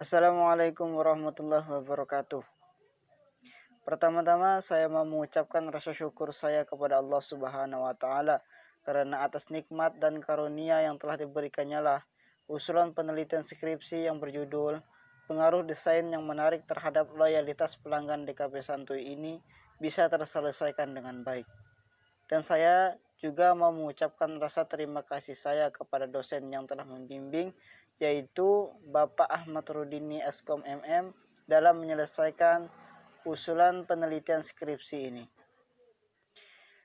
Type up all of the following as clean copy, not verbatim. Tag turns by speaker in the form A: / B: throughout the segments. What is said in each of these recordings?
A: Assalamualaikum warahmatullahi wabarakatuh. Pertama-tama saya mau mengucapkan rasa syukur saya kepada Allah Subhanahu wa taala karena atas nikmat dan karunia yang telah diberikannya lah usulan penelitian skripsi yang berjudul Pengaruh Desain yang Menarik Terhadap Loyalitas Pelanggan DKP Santuy ini bisa terselesaikan dengan baik. Dan saya juga mau mengucapkan rasa terima kasih saya kepada dosen yang telah membimbing, yaitu Bapak Ahmad Rudini Eskom MM dalam menyelesaikan usulan penelitian skripsi ini.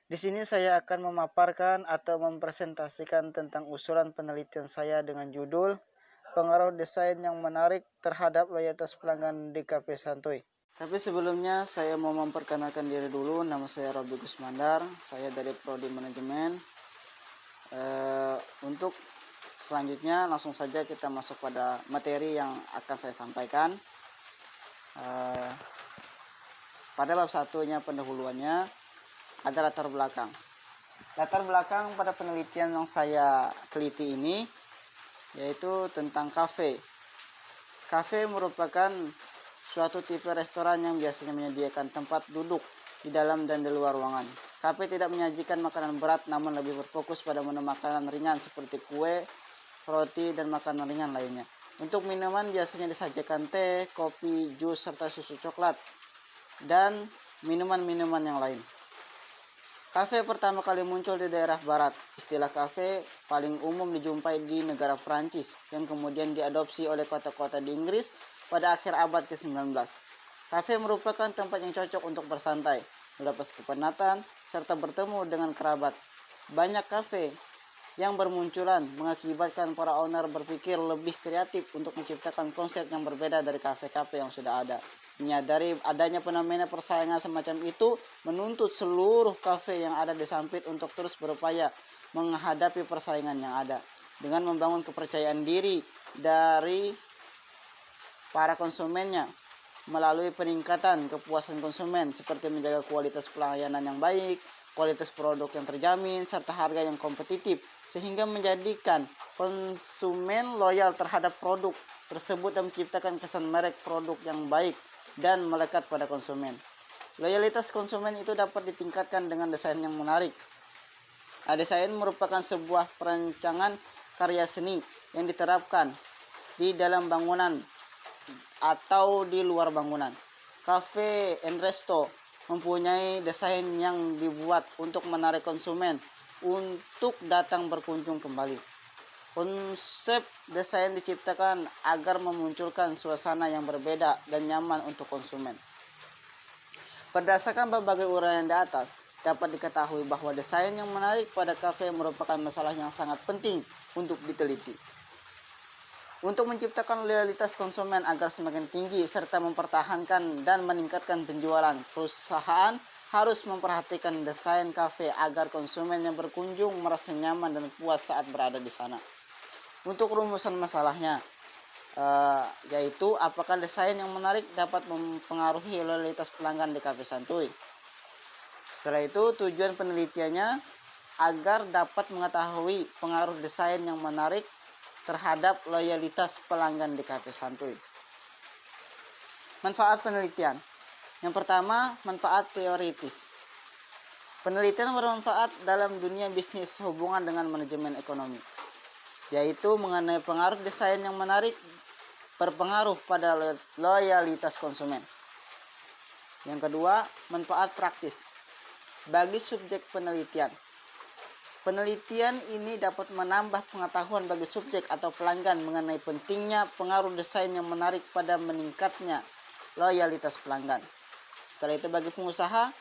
A: Di sini saya akan memaparkan atau mempresentasikan tentang usulan penelitian saya dengan judul Pengaruh Desain yang Menarik Terhadap Loyalitas Pelanggan DKP Santuy. Tapi sebelumnya saya mau memperkenalkan diri dulu. Nama saya Robi Gusmandar, saya dari Prodi Manajemen. Untuk selanjutnya langsung saja kita masuk pada materi yang akan saya sampaikan. Pada bab satunya pendahuluannya ada latar belakang. Latar belakang pada penelitian yang saya teliti ini yaitu tentang kafe. Kafe merupakan suatu tipe restoran yang biasanya menyediakan tempat duduk di dalam dan di luar ruangan. Kafe tidak menyajikan makanan berat namun lebih berfokus pada menu makanan ringan seperti kue, roti, dan makanan ringan lainnya. Untuk minuman biasanya disajikan teh, kopi, jus, serta susu coklat, dan minuman-minuman yang lain. Kafe pertama kali muncul di daerah barat. Istilah kafe paling umum dijumpai di negara Prancis yang kemudian diadopsi oleh kota-kota di Inggris pada akhir abad ke-19. Kafe merupakan tempat yang cocok untuk bersantai, melepas kepenatan, serta bertemu dengan kerabat. Banyak kafe yang bermunculan mengakibatkan para owner berpikir lebih kreatif untuk menciptakan konsep yang berbeda dari kafe-kafe yang sudah ada. Menyadari adanya fenomena persaingan semacam itu menuntut seluruh kafe yang ada di Sampit untuk terus berupaya menghadapi persaingan yang ada dengan membangun kepercayaan diri dari para konsumennya melalui peningkatan kepuasan konsumen seperti menjaga kualitas pelayanan yang baik, kualitas produk yang terjamin, serta harga yang kompetitif, sehingga menjadikan konsumen loyal terhadap produk tersebut dan menciptakan kesan merek produk yang baik dan melekat pada konsumen. Loyalitas konsumen itu dapat ditingkatkan dengan desain yang menarik. Desain merupakan sebuah perancangan karya seni yang diterapkan di dalam bangunan atau di luar bangunan. Cafe and Resto mempunyai desain yang dibuat untuk menarik konsumen untuk datang berkunjung kembali. Konsep desain diciptakan agar memunculkan suasana yang berbeda dan nyaman untuk konsumen. Berdasarkan berbagai uraian di atas, dapat diketahui bahwa desain yang menarik pada kafe merupakan masalah yang sangat penting untuk diteliti. Untuk menciptakan loyalitas konsumen agar semakin tinggi serta mempertahankan dan meningkatkan penjualan, perusahaan harus memperhatikan desain kafe agar konsumen yang berkunjung merasa nyaman dan puas saat berada di sana. Untuk rumusan masalahnya, yaitu apakah desain yang menarik dapat mempengaruhi loyalitas pelanggan di kafe santuy. Setelah itu, tujuan penelitiannya agar dapat mengetahui pengaruh desain yang menarik terhadap loyalitas pelanggan di kafe santuy. Manfaat penelitian. Yang pertama, manfaat teoritis. Penelitian bermanfaat dalam dunia bisnis hubungan dengan manajemen ekonomi, yaitu mengenai pengaruh desain yang menarik berpengaruh pada loyalitas konsumen. Yang kedua, manfaat praktis bagi subjek penelitian. Penelitian ini dapat menambah pengetahuan bagi subjek atau pelanggan mengenai pentingnya pengaruh desain yang menarik pada meningkatnya loyalitas pelanggan. Setelah itu bagi pengusaha,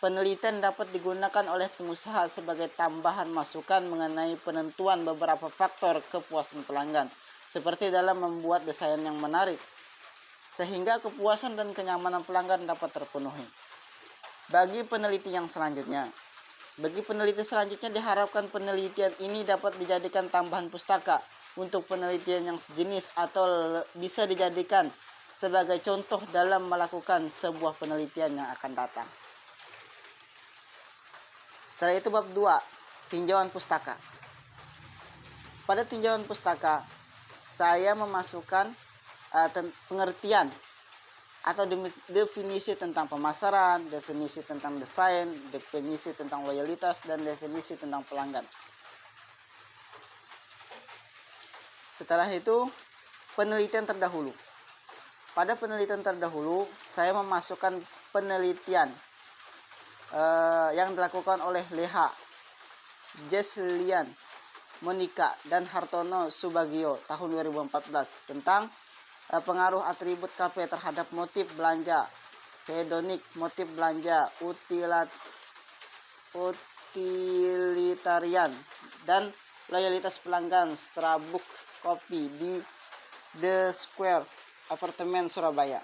A: penelitian dapat digunakan oleh pengusaha sebagai tambahan masukan mengenai penentuan beberapa faktor kepuasan pelanggan, seperti dalam membuat desain yang menarik, sehingga kepuasan dan kenyamanan pelanggan dapat terpenuhi. Bagi peneliti selanjutnya diharapkan penelitian ini dapat dijadikan tambahan pustaka untuk penelitian yang sejenis atau bisa dijadikan sebagai contoh dalam melakukan sebuah penelitian yang akan datang. Setelah itu bab 2, tinjauan pustaka. Pada tinjauan pustaka, saya memasukkan pengertian atau definisi tentang pemasaran, definisi tentang desain, definisi tentang loyalitas, dan definisi tentang pelanggan. Setelah itu, penelitian terdahulu. Pada penelitian terdahulu, saya memasukkan penelitian yang dilakukan oleh Leha, Jeslian, Monika, dan Hartono Subagio tahun 2014 tentang pengaruh atribut kafe terhadap motif belanja, hedonik, motif belanja, utilitarian, dan loyalitas pelanggan Starbucks Coffee di The Square Apartemen Surabaya.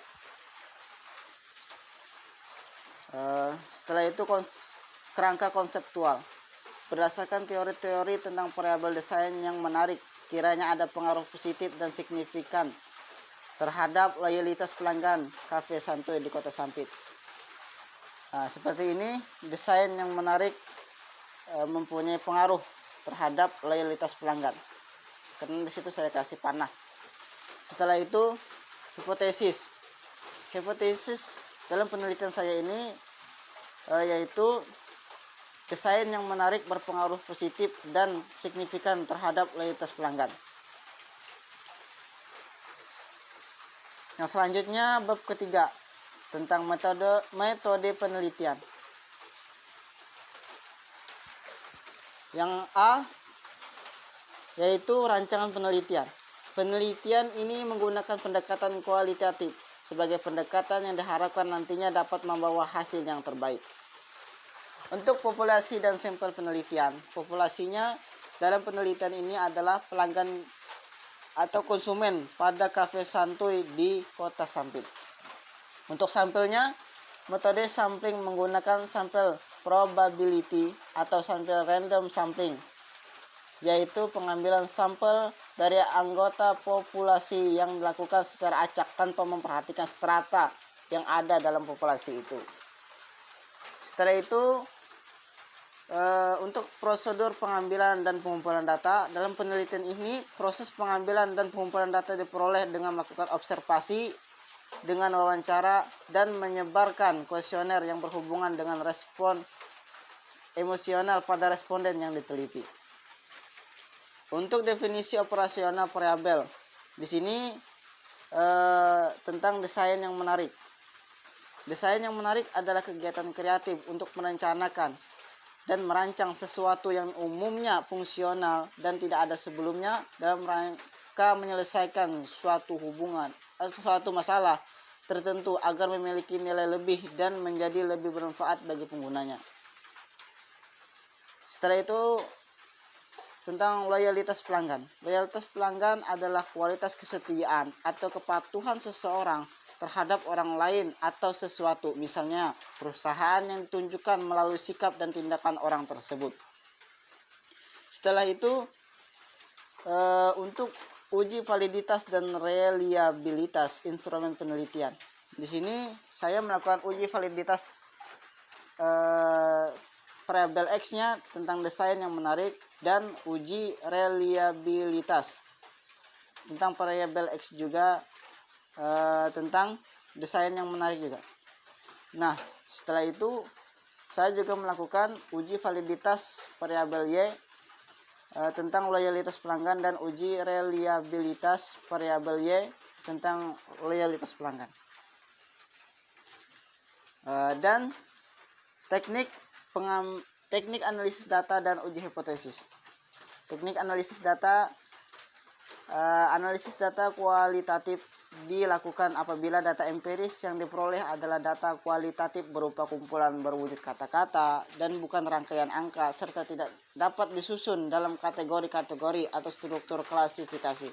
A: Setelah itu kerangka konseptual. Berdasarkan teori-teori tentang variabel desain yang menarik, kiranya ada pengaruh positif dan signifikan terhadap loyalitas pelanggan Cafe Santuy di Kota Sampit. Seperti ini, desain yang menarik mempunyai pengaruh terhadap loyalitas pelanggan. Karena di situ saya kasih panah. Setelah itu, hipotesis. Hipotesis dalam penelitian saya ini yaitu desain yang menarik berpengaruh positif dan signifikan terhadap loyalitas pelanggan. Yang selanjutnya bab ketiga tentang metode penelitian. Yang A yaitu rancangan penelitian. Penelitian ini menggunakan pendekatan kualitatif sebagai pendekatan yang diharapkan nantinya dapat membawa hasil yang terbaik. Untuk populasi dan sampel penelitian, populasinya dalam penelitian ini adalah pelanggan atau konsumen pada Cafe Santuy di Kota Sampit. Untuk sampelnya, metode sampling menggunakan sampel probability atau sampel random sampling, yaitu pengambilan sampel dari anggota populasi yang dilakukan secara acak tanpa memperhatikan strata yang ada dalam populasi itu. Setelah itu, untuk prosedur pengambilan dan pengumpulan data. Dalam penelitian ini, proses pengambilan dan pengumpulan data diperoleh dengan melakukan observasi, dengan wawancara, dan menyebarkan kuesioner yang berhubungan dengan respon emosional pada responden yang diteliti. Untuk definisi operasional variabel, di sini tentang desain yang menarik. Desain yang menarik adalah kegiatan kreatif untuk merencanakan dan merancang sesuatu yang umumnya fungsional dan tidak ada sebelumnya dalam rangka menyelesaikan suatu masalah tertentu agar memiliki nilai lebih dan menjadi lebih bermanfaat bagi penggunanya. Setelah itu tentang loyalitas pelanggan. Loyalitas pelanggan adalah kualitas kesetiaan atau kepatuhan seseorang terhadap orang lain atau sesuatu, misalnya perusahaan yang ditunjukkan melalui sikap dan tindakan orang tersebut. Setelah itu, untuk uji validitas dan reliabilitas instrumen penelitian. Di sini saya melakukan uji validitas variabel X-nya tentang desain yang menarik dan uji reliabilitas tentang variabel X juga tentang desain yang menarik juga. Nah, setelah itu saya juga melakukan uji validitas variabel Y tentang loyalitas pelanggan dan uji reliabilitas variabel Y tentang loyalitas pelanggan. Dan teknik analisis data dan uji hipotesis. Teknik analisis data kualitatif dilakukan apabila data empiris yang diperoleh adalah data kualitatif berupa kumpulan berwujud kata-kata dan bukan rangkaian angka, serta tidak dapat disusun dalam kategori-kategori atau struktur klasifikasi.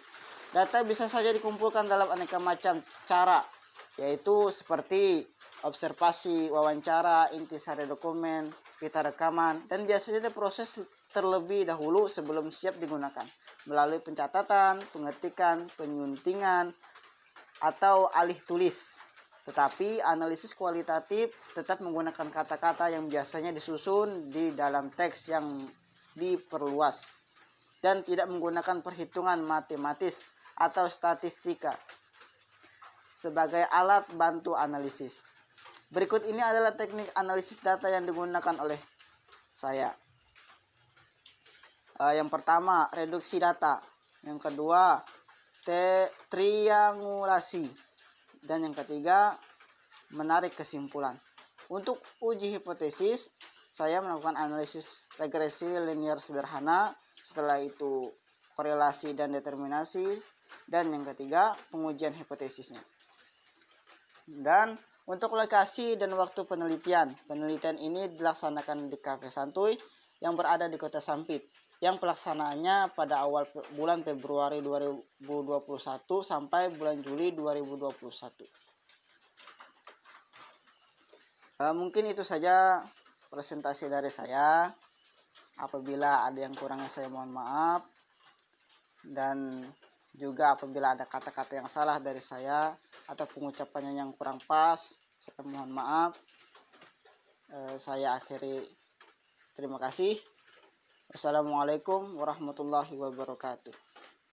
A: Data bisa saja dikumpulkan dalam aneka macam cara, yaitu seperti observasi, wawancara, intisari dokumen, pita rekaman, dan biasanya diproses terlebih dahulu sebelum siap digunakan melalui pencatatan, pengetikan, penyuntingan, atau alih tulis. Tetapi analisis kualitatif tetap menggunakan kata-kata yang biasanya disusun di dalam teks yang diperluas dan tidak menggunakan perhitungan matematis atau statistika. sebagai alat bantu analisis. Berikut ini adalah teknik analisis data yang digunakan oleh saya. Yang pertama, reduksi data. Yang kedua, triangulasi. Dan yang ketiga, menarik kesimpulan. Untuk uji hipotesis, saya melakukan analisis regresi linear sederhana. Setelah itu, korelasi dan determinasi. Dan yang ketiga, pengujian hipotesisnya. Dan untuk lokasi dan waktu penelitian ini dilaksanakan di Cafe Santuy yang berada di Kota Sampit, yang pelaksanaannya pada awal bulan Februari 2021 sampai bulan Juli 2021. Mungkin itu saja presentasi dari saya. Apabila ada yang kurangnya saya mohon maaf, dan juga apabila ada kata-kata yang salah dari saya atau pengucapannya yang kurang pas, saya mohon maaf. Saya akhiri, terima kasih. Wassalamualaikum warahmatullahi wabarakatuh.